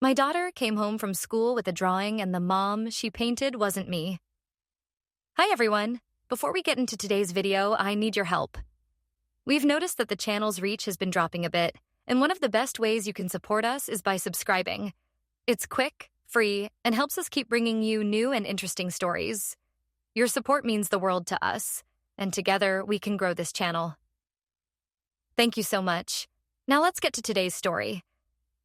My daughter came home from school with a drawing, and the mom she painted wasn't me. Hi, everyone. Before we get into today's video, I need your help. We've noticed that the channel's reach has been dropping a bit, and one of the best ways you can support us is by subscribing. It's quick, free, and helps us keep bringing you new and interesting stories. Your support means the world to us, and together we can grow this channel. Thank you so much. Now let's get to today's story.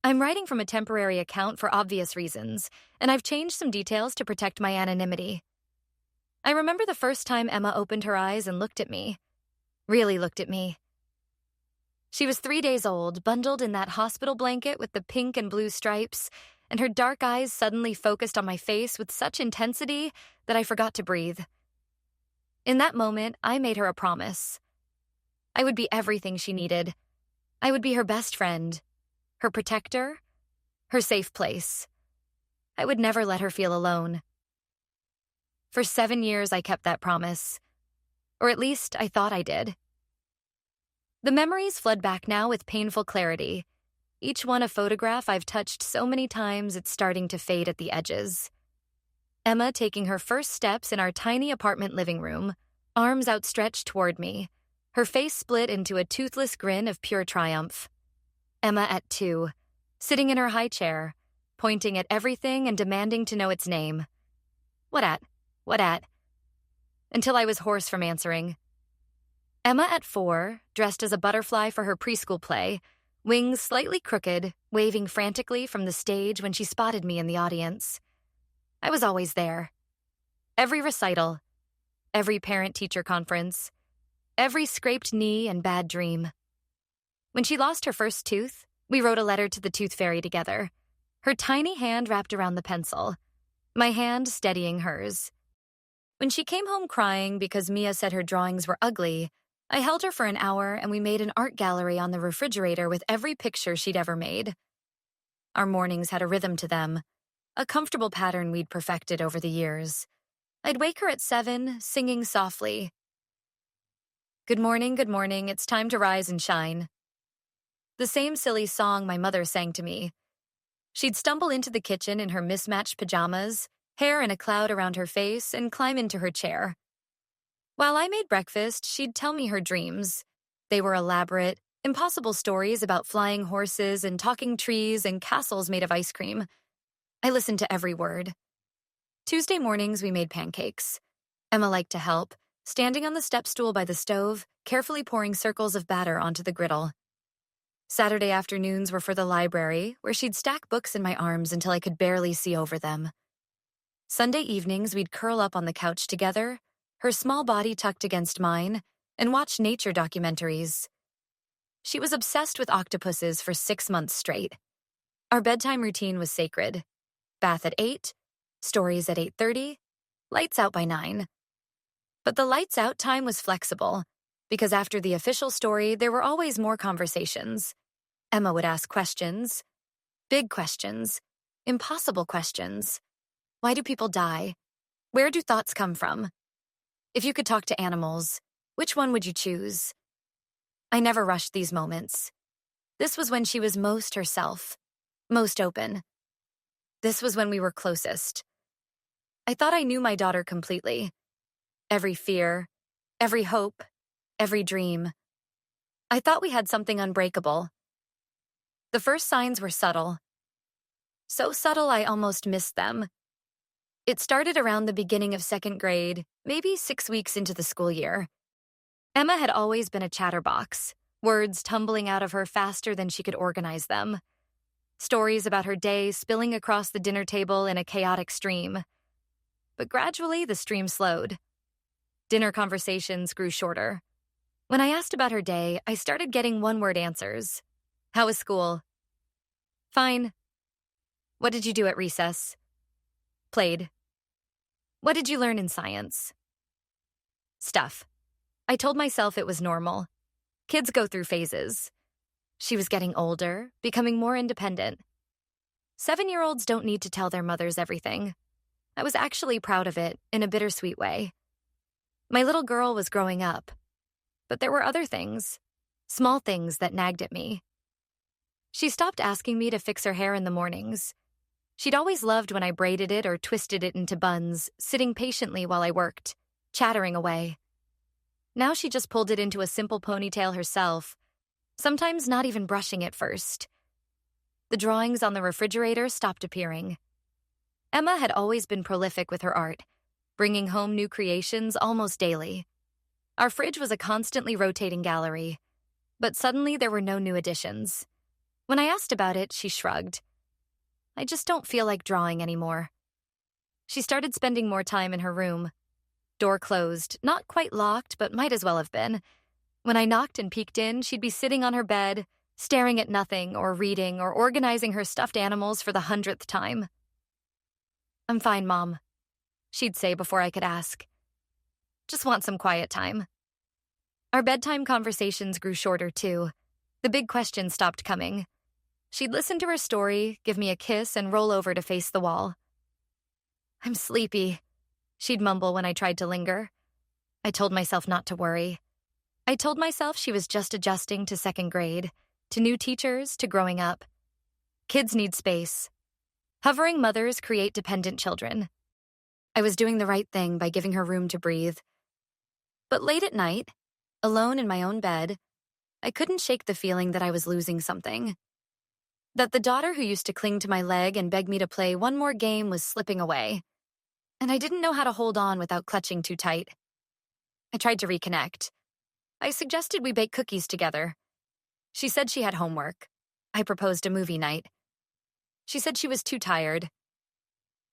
I'm writing from a temporary account for obvious reasons, and I've changed some details to protect my anonymity. I remember the first time Emma opened her eyes and looked at me. Really looked at me. She was 3 days old, bundled in that hospital blanket with the pink and blue stripes, and her dark eyes suddenly focused on my face with such intensity that I forgot to breathe. In that moment, I made her a promise. I would be everything she needed. I would be her best friend, her protector, her safe place. I would never let her feel alone. For 7 years, I kept that promise. Or at least, I thought I did. The memories flood back now with painful clarity. Each one a photograph I've touched so many times it's starting to fade at the edges. Emma taking her first steps in our tiny apartment living room, arms outstretched toward me, her face split into a toothless grin of pure triumph. Emma at 2, sitting in her high chair, pointing at everything and demanding to know its name. What at? What at? Until I was hoarse from answering. Emma at 4, dressed as a butterfly for her preschool play, wings slightly crooked, waving frantically from the stage when she spotted me in the audience. I was always there. Every recital, every parent-teacher conference, every scraped knee and bad dream. When she lost her first tooth, we wrote a letter to the tooth fairy together, her tiny hand wrapped around the pencil, my hand steadying hers. When she came home crying because Mia said her drawings were ugly, I held her for an hour and we made an art gallery on the refrigerator with every picture she'd ever made. Our mornings had a rhythm to them, a comfortable pattern we'd perfected over the years. I'd wake her at 7, singing softly. Good morning, it's time to rise and shine. The same silly song my mother sang to me. She'd stumble into the kitchen in her mismatched pajamas, hair in a cloud around her face, and climb into her chair. While I made breakfast, she'd tell me her dreams. They were elaborate, impossible stories about flying horses and talking trees and castles made of ice cream. I listened to every word. Tuesday mornings, we made pancakes. Emma liked to help, standing on the step stool by the stove, carefully pouring circles of batter onto the griddle. Saturday afternoons were for the library, where she'd stack books in my arms until I could barely see over them. Sunday evenings, we'd curl up on the couch together, her small body tucked against mine, and watch nature documentaries. She was obsessed with octopuses for 6 months straight. Our bedtime routine was sacred. Bath at 8, stories at 8:30, lights out by 9. But the lights out time was flexible, because after the official story, there were always more conversations. Emma would ask questions. Big questions. Impossible questions. Why do people die? Where do thoughts come from? If you could talk to animals, which one would you choose? I never rushed these moments. This was when she was most herself, most open. This was when we were closest. I thought I knew my daughter completely. Every fear, every hope, every dream. I thought we had something unbreakable. The first signs were subtle. So subtle I almost missed them. It started around the beginning of 2nd grade, maybe 6 weeks into the school year. Emma had always been a chatterbox, words tumbling out of her faster than she could organize them. Stories about her day spilling across the dinner table in a chaotic stream. But gradually, the stream slowed. Dinner conversations grew shorter. When I asked about her day, I started getting one-word answers. How was school? Fine. What did you do at recess? Played. What did you learn in science? Stuff. I told myself it was normal. Kids go through phases. She was getting older, becoming more independent. 7-year-olds don't need to tell their mothers everything. I was actually proud of it, in a bittersweet way. My little girl was growing up. But there were other things, small things that nagged at me. She stopped asking me to fix her hair in the mornings. She'd always loved when I braided it or twisted it into buns, sitting patiently while I worked, chattering away. Now she just pulled it into a simple ponytail herself, sometimes not even brushing it first. The drawings on the refrigerator stopped appearing. Emma had always been prolific with her art, bringing home new creations almost daily. Our fridge was a constantly rotating gallery, but suddenly there were no new additions. When I asked about it, she shrugged. I just don't feel like drawing anymore. She started spending more time in her room. Door closed, not quite locked, but might as well have been. When I knocked and peeked in, she'd be sitting on her bed, staring at nothing or reading or organizing her stuffed animals for the 100th time. I'm fine, Mom, she'd say before I could ask. Just want some quiet time. Our bedtime conversations grew shorter, too. The big questions stopped coming. She'd listen to her story, give me a kiss, and roll over to face the wall. I'm sleepy, she'd mumble when I tried to linger. I told myself not to worry. I told myself she was just adjusting to second grade, to new teachers, to growing up. Kids need space. Hovering mothers create dependent children. I was doing the right thing by giving her room to breathe. But late at night, alone in my own bed, I couldn't shake the feeling that I was losing something. That the daughter who used to cling to my leg and beg me to play one more game was slipping away. And I didn't know how to hold on without clutching too tight. I tried to reconnect. I suggested we bake cookies together. She said she had homework. I proposed a movie night. She said she was too tired.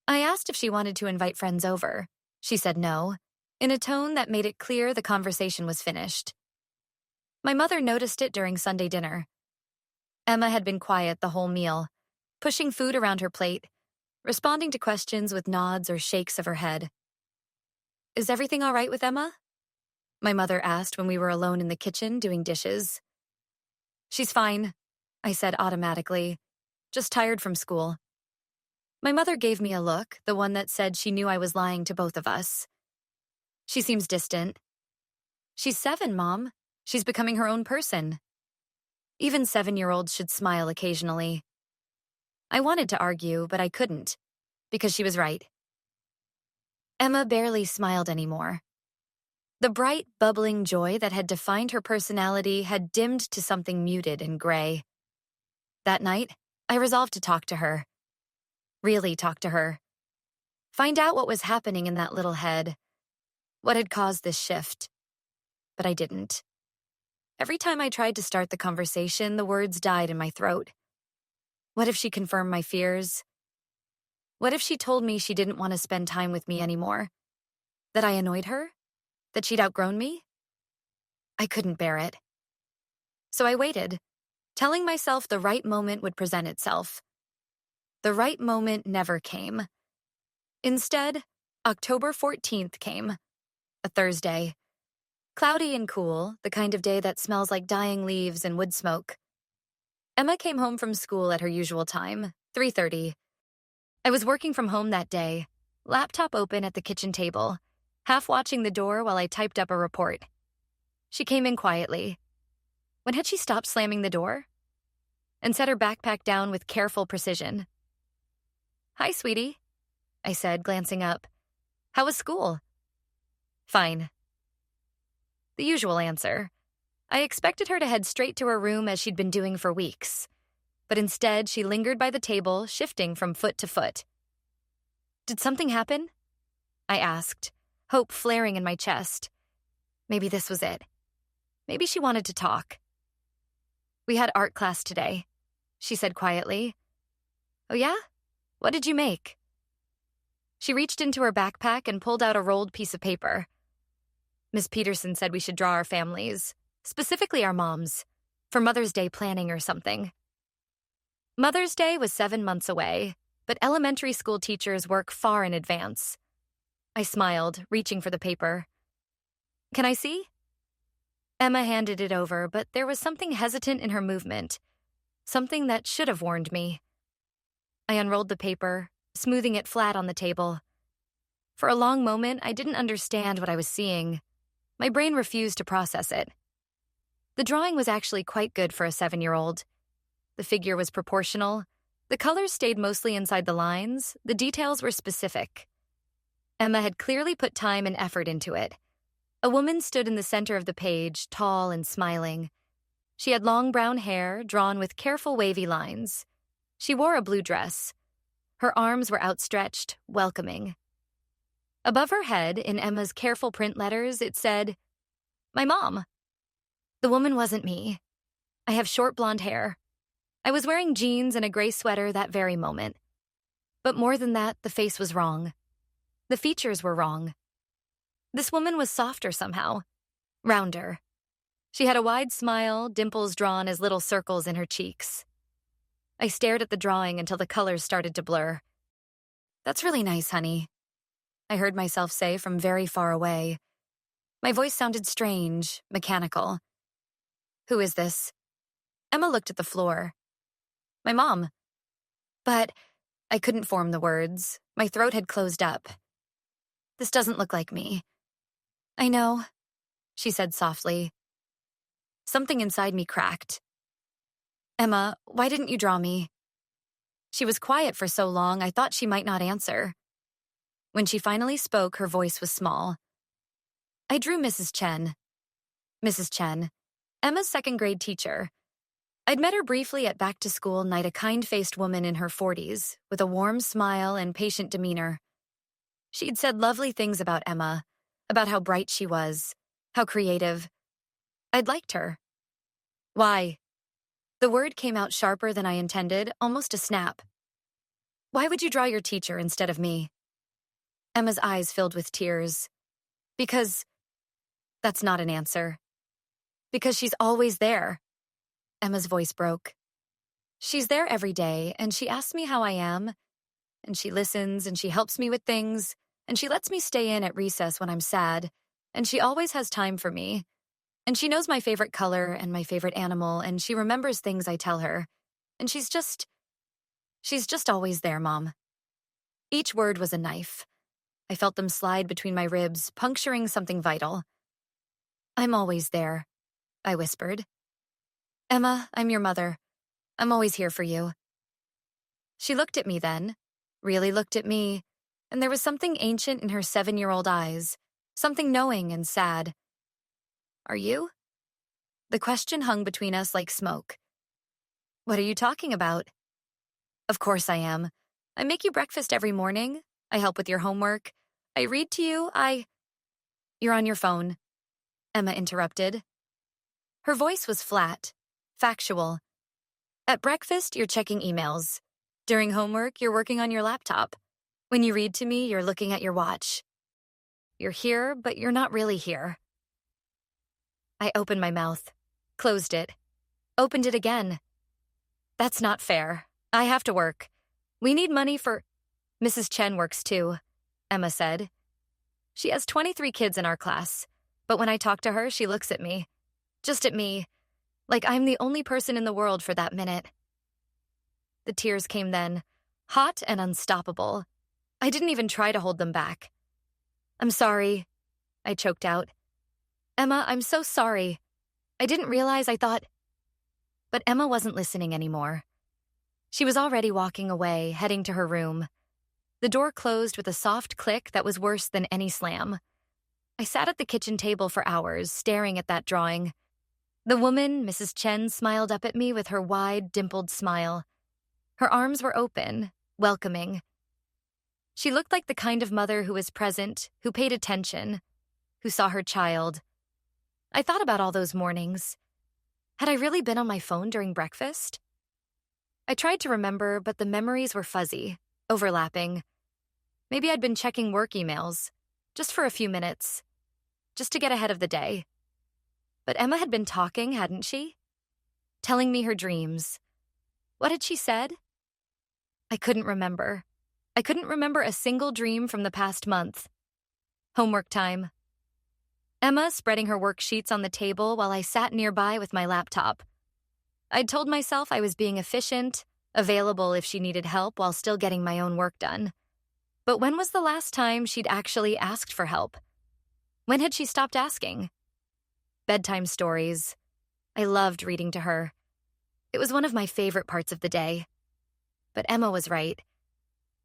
I asked if she wanted to invite friends over. She said no, in a tone that made it clear the conversation was finished. My mother noticed it during Sunday dinner. Emma had been quiet the whole meal, pushing food around her plate, responding to questions with nods or shakes of her head. Is everything all right with Emma? My mother asked when we were alone in the kitchen doing dishes. She's fine, I said automatically, just tired from school. My mother gave me a look, the one that said she knew I was lying to both of us. She seems distant. She's 7, Mom. She's becoming her own person. Even 7-year-olds should smile occasionally. I wanted to argue, but I couldn't, because she was right. Emma barely smiled anymore. The bright, bubbling joy that had defined her personality had dimmed to something muted and gray. That night, I resolved to talk to her. Really talk to her. Find out what was happening in that little head. What had caused this shift. But I didn't. Every time I tried to start the conversation, the words died in my throat. What if she confirmed my fears? What if she told me she didn't want to spend time with me anymore? That I annoyed her? That she'd outgrown me? I couldn't bear it. So I waited, telling myself the right moment would present itself. The right moment never came. Instead, October 14th came, a Thursday. Cloudy and cool, the kind of day that smells like dying leaves and wood smoke. Emma came home from school at her usual time, 3:30. I was working from home that day, laptop open at the kitchen table, half watching the door while I typed up a report. She came in quietly. When had she stopped slamming the door? And set her backpack down with careful precision. Hi, sweetie, I said, glancing up. How was school? Fine. The usual answer. I expected her to head straight to her room as she'd been doing for weeks. But instead, she lingered by the table, shifting from foot to foot. Did something happen? I asked, hope flaring in my chest. Maybe this was it. Maybe she wanted to talk. We had art class today, she said quietly. Oh yeah? What did you make? She reached into her backpack and pulled out a rolled piece of paper. Miss Peterson said we should draw our families, specifically our moms, for Mother's Day planning or something. Mother's Day was 7 months away, but elementary school teachers work far in advance. I smiled, reaching for the paper. Can I see? Emma handed it over, but there was something hesitant in her movement, something that should have warned me. I unrolled the paper, smoothing it flat on the table. For a long moment, I didn't understand what I was seeing. My brain refused to process it. The drawing was actually quite good for a 7-year-old. The figure was proportional, The colors stayed mostly inside the lines, the details were specific. Emma had clearly put time and effort into it. A woman stood in the center of the page, tall and smiling. She had long brown hair, drawn with careful wavy lines. She wore a blue dress. Her arms were outstretched, welcoming. Above her head, in Emma's careful print letters, it said, "My mom." The woman wasn't me. I have short blonde hair. I was wearing jeans and a gray sweater that very moment. But more than that, the face was wrong. The features were wrong. This woman was softer somehow, rounder. She had a wide smile, dimples drawn as little circles in her cheeks. I stared at the drawing until the colors started to blur. "That's really nice, honey," I heard myself say from very far away. My voice sounded strange, mechanical. "Who is this?" Emma looked at the floor. "My mom." But I couldn't form the words. My throat had closed up. "This doesn't look like me." "I know," she said softly. Something inside me cracked. "Emma, why didn't you draw me?" She was quiet for so long, I thought she might not answer. When she finally spoke, her voice was small. "I drew Mrs. Chen." Mrs. Chen, Emma's second-grade teacher. I'd met her briefly at back-to-school night, a kind-faced woman in her 40s, with a warm smile and patient demeanor. She'd said lovely things about Emma, about how bright she was, how creative. I'd liked her. "Why?" The word came out sharper than I intended, almost a snap. "Why would you draw your teacher instead of me?" Emma's eyes filled with tears. "Because..." That's not an answer. "Because she's always there." Emma's voice broke. "She's there every day, and she asks me how I am, and she listens, and she helps me with things, and she lets me stay in at recess when I'm sad, and she always has time for me, and she knows my favorite color and my favorite animal, and she remembers things I tell her, and she's just always there, Mom." Each word was a knife. I felt them slide between my ribs, puncturing something vital. "I'm always there," I whispered. "Emma, I'm your mother. I'm always here for you." She looked at me then, really looked at me, and there was something ancient in her 7-year-old eyes, something knowing and sad. "Are you?" The question hung between us like smoke. "What are you talking about?" "Of course I am. I make you breakfast every morning. I help with your homework. I read to you. You're on your phone," Emma interrupted. Her voice was flat, factual. "At breakfast, you're checking emails. During homework, you're working on your laptop. When you read to me, you're looking at your watch. You're here, but you're not really here." I opened my mouth, closed it, opened it again. "That's not fair. I have to work. We need money for..." "Mrs. Chen works too," Emma said. "She has 23 kids in our class, but when I talk to her, she looks at me. Just at me, like I'm the only person in the world for that minute." The tears came then, hot and unstoppable. I didn't even try to hold them back. "I'm sorry," I choked out. "Emma, I'm so sorry. I didn't realize, I thought..." But Emma wasn't listening anymore. She was already walking away, heading to her room. The door closed with a soft click that was worse than any slam. I sat at the kitchen table for hours, staring at that drawing. The woman, Mrs. Chen, smiled up at me with her wide, dimpled smile. Her arms were open, welcoming. She looked like the kind of mother who was present, who paid attention, who saw her child. I thought about all those mornings. Had I really been on my phone during breakfast? I tried to remember, but the memories were fuzzy, overlapping. Maybe I'd been checking work emails, just for a few minutes, just to get ahead of the day. But Emma had been talking, hadn't she? Telling me her dreams. What had she said? I couldn't remember. I couldn't remember a single dream from the past month. Homework time. Emma spreading her worksheets on the table while I sat nearby with my laptop. I'd told myself I was being efficient, available if she needed help while still getting my own work done. But when was the last time she'd actually asked for help? When had she stopped asking? Bedtime stories. I loved reading to her. It was one of my favorite parts of the day. but Emma was right.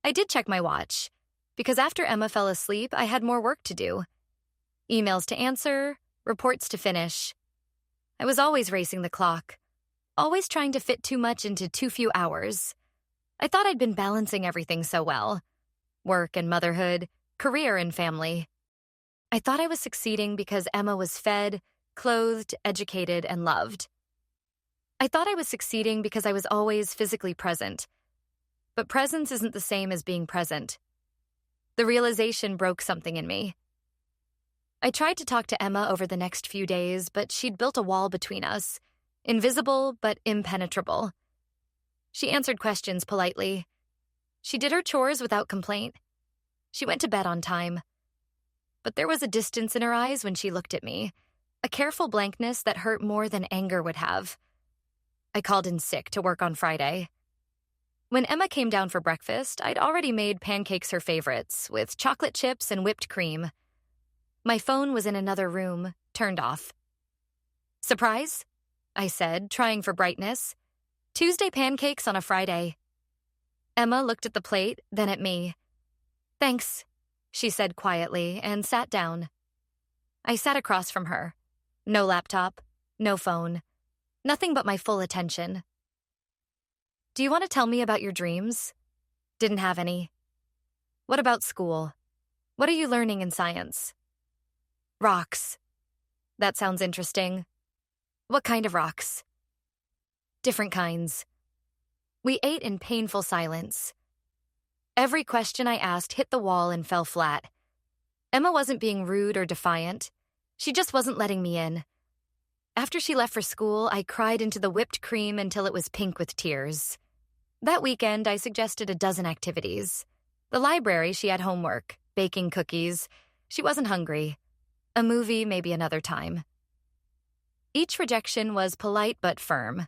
I did check my watch, because after Emma fell asleep, I had more work to do. Emails to answer, reports to finish. I was always racing the clock, always trying to fit too much into too few hours. I thought I'd been balancing everything so well. Work and motherhood, career and family. I thought I was succeeding because Emma was fed, clothed, educated, and loved. I thought I was succeeding because I was always physically present. But presence isn't the same as being present. The realization broke something in me. I tried to talk to Emma over the next few days, but she'd built a wall between us, invisible but impenetrable. She answered questions politely. She did her chores without complaint. She went to bed on time. But there was a distance in her eyes when she looked at me, a careful blankness that hurt more than anger would have. I called in sick to work on Friday. When Emma came down for breakfast, I'd already made pancakes her favorites, with chocolate chips and whipped cream. My phone was in another room, turned off. "Surprise?" I said, trying for brightness. "Tuesday pancakes on a Friday." Emma looked at the plate, then at me. "Thanks," she said quietly, and sat down. I sat across from her. No laptop, no phone, nothing but my full attention. "Do you want to tell me about your dreams?" "Didn't have any." "What about school? What are you learning in science?" "Rocks." "That sounds interesting." "What kind of rocks?" "Different kinds." We ate in painful silence. Every question I asked hit the wall and fell flat. Emma wasn't being rude or defiant. She just wasn't letting me in. After she left for school, I cried into the whipped cream until it was pink with tears. That weekend, I suggested a dozen activities. The library, she had homework, baking cookies. She wasn't hungry. A movie, maybe another time. Each rejection was polite but firm.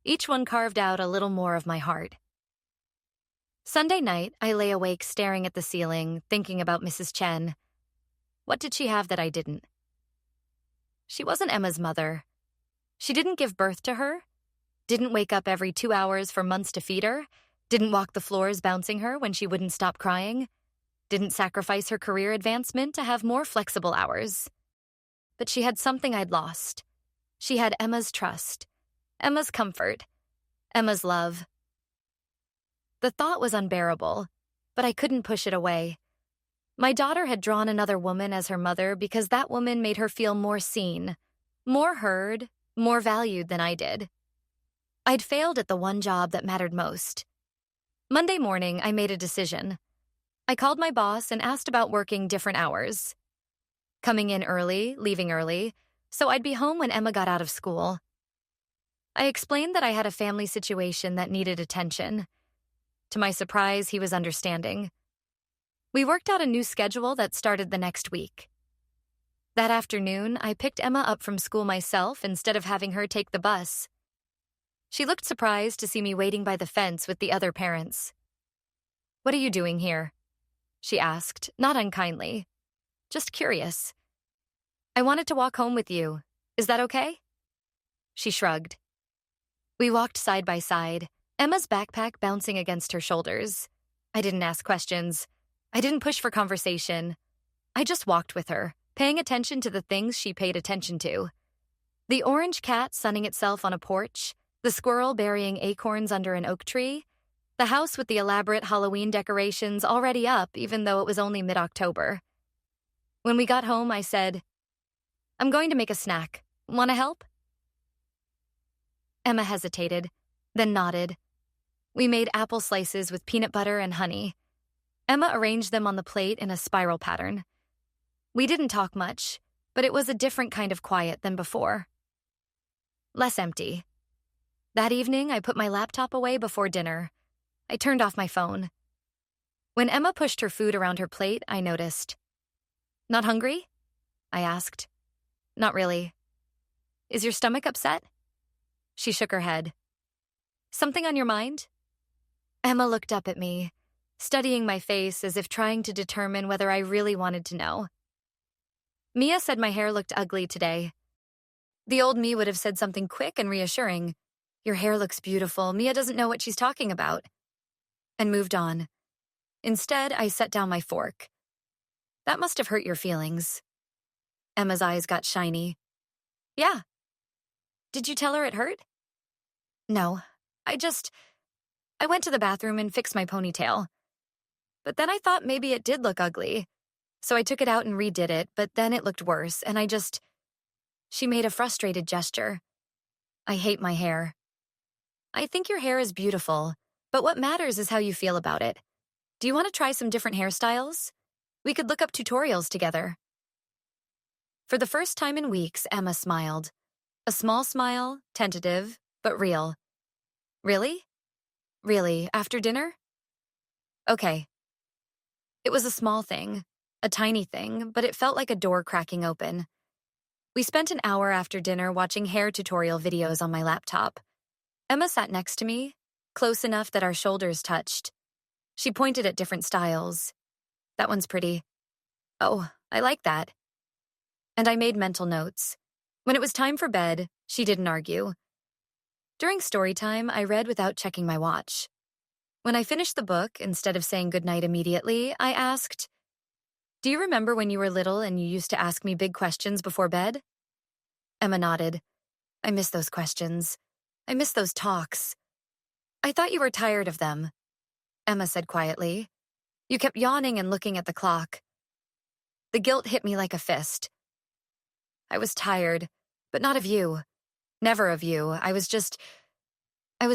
Each one carved out a little more of my heart. Sunday night, I lay awake staring at the ceiling, thinking about Mrs. Chen. What did she have that I didn't? She wasn't Emma's mother. She didn't give birth to her, didn't wake up every 2 hours for months to feed her, didn't walk the floors bouncing her when she wouldn't stop crying, didn't sacrifice her career advancement to have more flexible hours. But she had something I'd lost. She had Emma's trust, Emma's comfort, Emma's love. The thought was unbearable, but I couldn't push it away. My daughter had drawn another woman as her mother because that woman made her feel more seen, more heard, more valued than I did. I'd failed at the one job that mattered most. Monday morning, I made a decision. I called my boss and asked about working different hours. Coming in early, leaving early, so I'd be home when Emma got out of school. I explained that I had a family situation that needed attention. To my surprise, he was understanding. We worked out a new schedule that started the next week. That afternoon, I picked Emma up from school myself instead of having her take the bus. She looked surprised to see me waiting by the fence with the other parents. "What are you doing here?" she asked, not unkindly, just curious. "I wanted to walk home with you. Is that okay?" She shrugged. We walked side by side, Emma's backpack bouncing against her shoulders. I didn't ask questions. I didn't push for conversation. I just walked with her, paying attention to the things she paid attention to. The orange cat sunning itself on a porch, the squirrel burying acorns under an oak tree, the house with the elaborate Halloween decorations already up even though it was only mid-October. When we got home, I said, "I'm going to make a snack. Want to help?" Emma hesitated, then nodded. We made apple slices with peanut butter and honey. Emma arranged them on the plate in a spiral pattern. We didn't talk much, but it was a different kind of quiet than before. Less empty. That evening, I put my laptop away before dinner. I turned off my phone. When Emma pushed her food around her plate, I noticed. "Not hungry?" I asked. "Not really." "Is your stomach upset?" She shook her head. "Something on your mind?" Emma looked up at me, studying my face as if trying to determine whether I really wanted to know. "Mia said my hair looked ugly today." The old me would have said something quick and reassuring. "Your hair looks beautiful. Mia doesn't know what she's talking about." and moved on. Instead, I set down my fork. That must have hurt your feelings. Emma's eyes got shiny. Yeah. Did you tell her it hurt? No. I went to the bathroom and fixed my ponytail. But then I thought maybe it did look ugly. So I took it out and redid it, but then it looked worse, and She made a frustrated gesture. I hate my hair. I think your hair is beautiful, but what matters is how you feel about it. Do you want to try some different hairstyles? We could look up tutorials together. For the first time in weeks, Emma smiled. A small smile, tentative, but real. Really? Really, after dinner? Okay. It was a small thing, a tiny thing, but it felt like a door cracking open. We spent an hour after dinner watching hair tutorial videos on my laptop. Emma sat next to me, close enough that our shoulders touched. She pointed at different styles. That one's pretty. Oh, I like that. And I made mental notes. When it was time for bed, she didn't argue. During story time, I read without checking my watch. When I finished the book, instead of saying goodnight immediately, I asked, "Do you remember when you were little and you used to ask me big questions before bed?" Emma nodded. I miss those questions. I miss those talks. I thought you were tired of them, Emma said quietly. You kept yawning and looking at the clock. The guilt hit me like a fist. I was tired, but not of you. Never of you. I was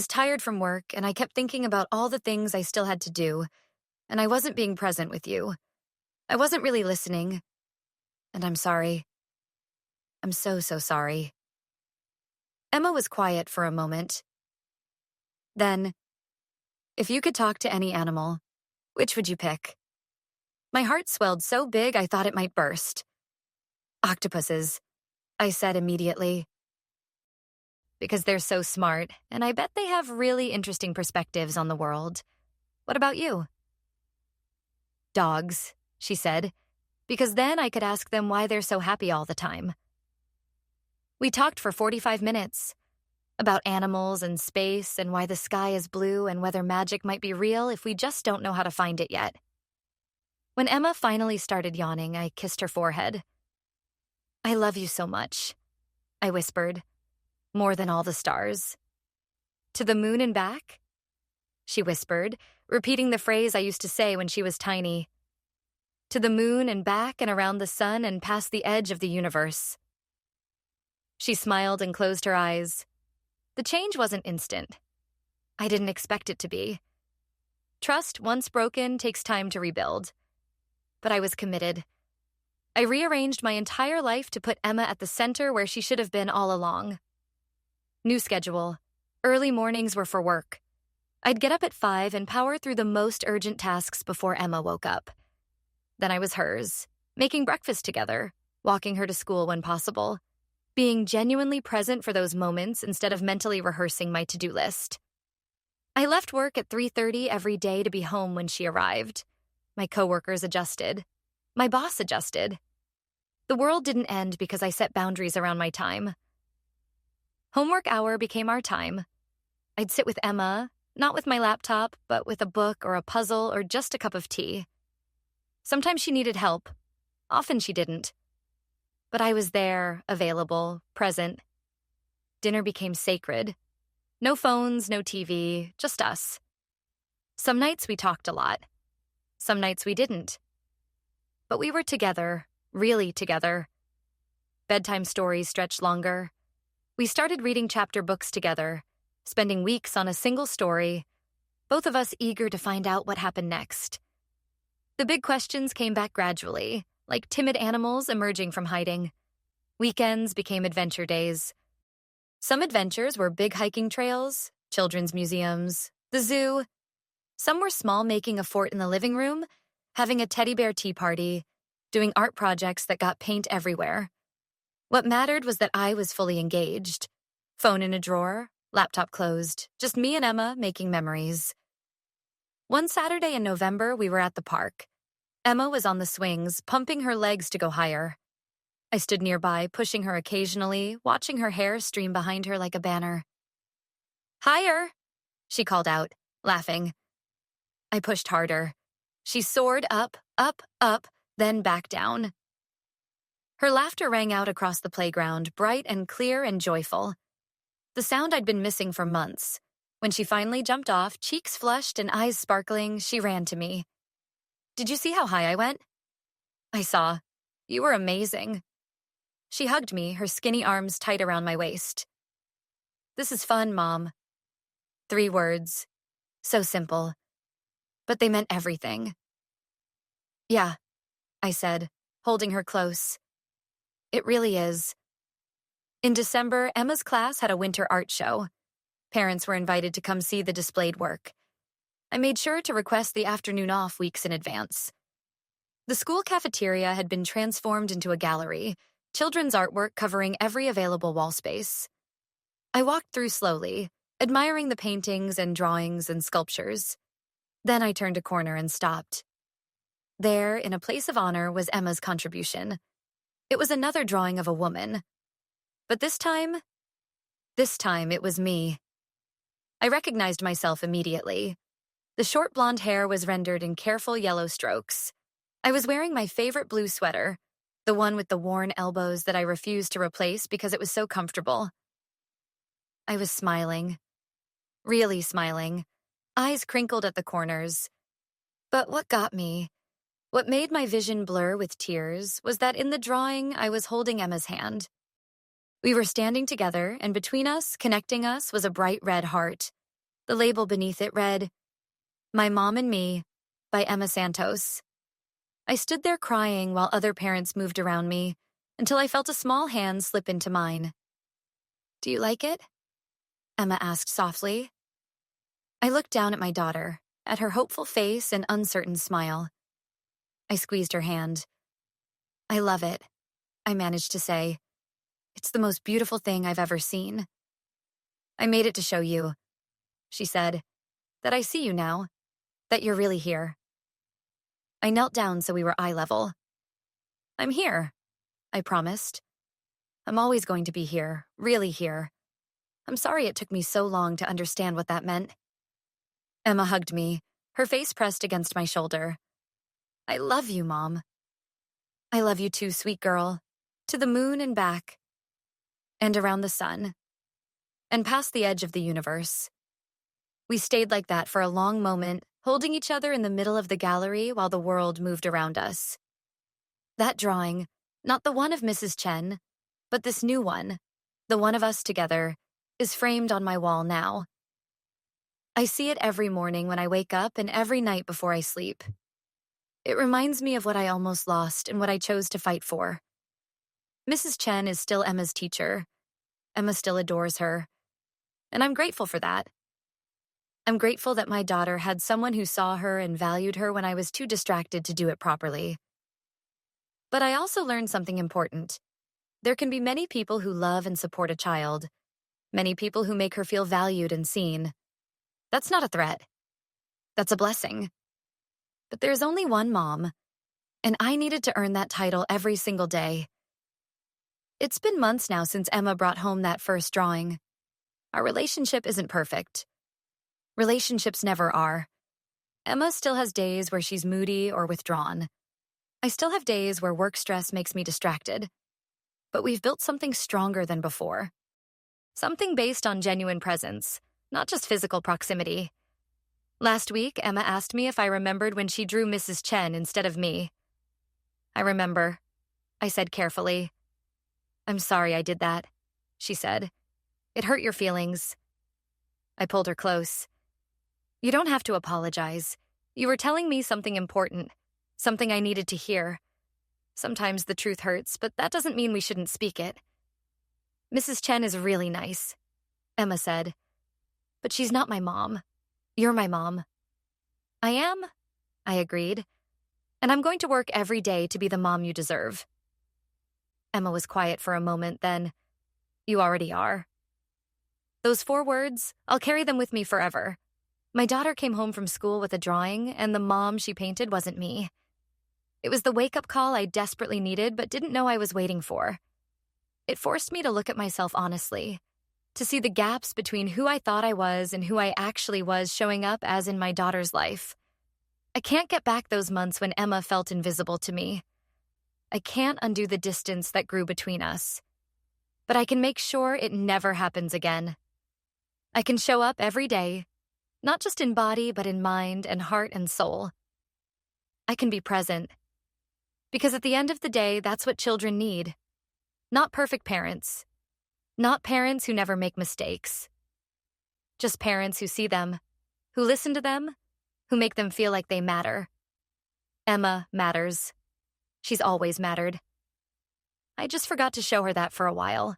tired from work, and I kept thinking about all the things I still had to do, and I wasn't being present with you. I wasn't really listening, and I'm sorry. I'm so sorry. Emma was quiet for a moment. Then, if you could talk to any animal, which would you pick? My heart swelled so big I thought it might burst. Octopuses, I said immediately. Because they're so smart, and I bet they have really interesting perspectives on the world. What about you? Dogs, she said, because then I could ask them why they're so happy all the time. We talked for 45 minutes about animals and space and why the sky is blue and whether magic might be real if we just don't know how to find it yet. When Emma finally started yawning, I kissed her forehead. I love you so much, I whispered. More than all the stars. To the moon and back? She whispered, repeating the phrase I used to say when she was tiny. To the moon and back and around the sun and past the edge of the universe. She smiled and closed her eyes. The change wasn't instant. I didn't expect it to be. Trust, once broken, takes time to rebuild. But I was committed. I rearranged my entire life to put Emma at the center where she should have been all along. New schedule. Early mornings were for work. I'd get up at 5 and power through the most urgent tasks before Emma woke up. Then I was hers, making breakfast together, walking her to school when possible, being genuinely present for those moments instead of mentally rehearsing my to-do list. I left work at 3:30 every day to be home when she arrived. My coworkers adjusted. My boss adjusted. The world didn't end because I set boundaries around my time. Homework hour became our time. I'd sit with Emma, not with my laptop, but with a book or a puzzle or just a cup of tea. Sometimes she needed help. Often she didn't. But I was there, available, present. Dinner became sacred. No phones, no TV, just us. Some nights we talked a lot. Some nights we didn't. But we were together, really together. Bedtime stories stretched longer. We started reading chapter books together, spending weeks on a single story, both of us eager to find out what happened next. The big questions came back gradually, like timid animals emerging from hiding. Weekends became adventure days. Some adventures were big hiking trails, children's museums, the zoo. Some were small, making a fort in the living room, having a teddy bear tea party, doing art projects that got paint everywhere. What mattered was that I was fully engaged. Phone in a drawer, laptop closed, just me and Emma making memories. One Saturday in November, we were at the park. Emma was on the swings, pumping her legs to go higher. I stood nearby, pushing her occasionally, watching her hair stream behind her like a banner. Higher, she called out, laughing. I pushed harder. She soared up, up, up, then back down. Her laughter rang out across the playground, bright and clear and joyful. The sound I'd been missing for months. When she finally jumped off, cheeks flushed and eyes sparkling, she ran to me. "Did you see how high I went?" "I saw. You were amazing." She hugged me, her skinny arms tight around my waist. "This is fun, Mom." 3 words. So simple. But they meant everything. "Yeah," I said, holding her close. "It really is." In December, Emma's class had a winter art show. Parents were invited to come see the displayed work. I made sure to request the afternoon off weeks in advance. The school cafeteria had been transformed into a gallery, children's artwork covering every available wall space. I walked through slowly, admiring the paintings and drawings and sculptures. Then I turned a corner and stopped. There, in a place of honor, was Emma's contribution. It was another drawing of a woman. But this time it was me. I recognized myself immediately. The short blonde hair was rendered in careful yellow strokes. I was wearing my favorite blue sweater, the one with the worn elbows that I refused to replace because it was so comfortable. I was smiling. Really smiling. Eyes crinkled at the corners. But what got me, what made my vision blur with tears, was that in the drawing I was holding Emma's hand. We were standing together, and between us, connecting us, was a bright red heart. The label beneath it read, "My Mom and Me," by Emma Santos. I stood there crying while other parents moved around me, until I felt a small hand slip into mine. "Do you like it?" Emma asked softly. I looked down at my daughter, at her hopeful face and uncertain smile. I squeezed her hand. "I love it," I managed to say. "It's the most beautiful thing I've ever seen." "I made it to show you," she said, "that I see you now, that you're really here." I knelt down so we were eye level. "I'm here," I promised. "I'm always going to be here, really here. I'm sorry it took me so long to understand what that meant." Emma hugged me, her face pressed against my shoulder. "I love you, Mom." "I love you too, sweet girl. To the moon and back. And around the sun. And past the edge of the universe." We stayed like that for a long moment, holding each other in the middle of the gallery while the world moved around us. That drawing, not the one of Mrs. Chen, but this new one, the one of us together, is framed on my wall now. I see it every morning when I wake up and every night before I sleep. It reminds me of what I almost lost and what I chose to fight for. Mrs. Chen is still Emma's teacher. Emma still adores her. And I'm grateful for that. I'm grateful that my daughter had someone who saw her and valued her when I was too distracted to do it properly. But I also learned something important. There can be many people who love and support a child. Many people who make her feel valued and seen. That's not a threat. That's a blessing. But there's only one mom, and I needed to earn that title every single day. It's been months now since Emma brought home that first drawing. Our relationship isn't perfect. Relationships never are. Emma still has days where she's moody or withdrawn. I still have days where work stress makes me distracted. But we've built something stronger than before. Something based on genuine presence, not just physical proximity. Last week, Emma asked me if I remembered when she drew Mrs. Chen instead of me. "I remember," I said carefully. "I'm sorry I did that," she said. "It hurt your feelings." I pulled her close. "You don't have to apologize. You were telling me something important, something I needed to hear. Sometimes the truth hurts, but that doesn't mean we shouldn't speak it." "Mrs. Chen is really nice," Emma said. "But she's not my mom. You're my mom." "I am," I agreed. "And I'm going to work every day to be the mom you deserve." Emma was quiet for a moment, then, "You already are." Those 4 words, I'll carry them with me forever. My daughter came home from school with a drawing, and the mom she painted wasn't me. It was the wake-up call I desperately needed but didn't know I was waiting for. It forced me to look at myself honestly, to see the gaps between who I thought I was and who I actually was showing up as in my daughter's life. I can't get back those months when Emma felt invisible to me. I can't undo the distance that grew between us. But I can make sure it never happens again. I can show up every day, not just in body, but in mind and heart and soul. I can be present. Because at the end of the day, that's what children need. Not perfect parents. Not parents who never make mistakes. Just parents who see them, who listen to them, who make them feel like they matter. Emma matters. She's always mattered. I just forgot to show her that for a while.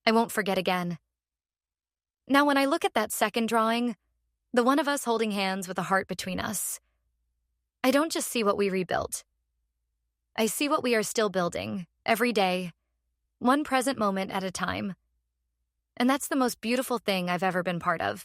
I won't forget again. Now, when I look at that second drawing, the one of us holding hands with a heart between us, I don't just see what we rebuilt. I see what we are still building, every day, one present moment at a time. And that's the most beautiful thing I've ever been part of.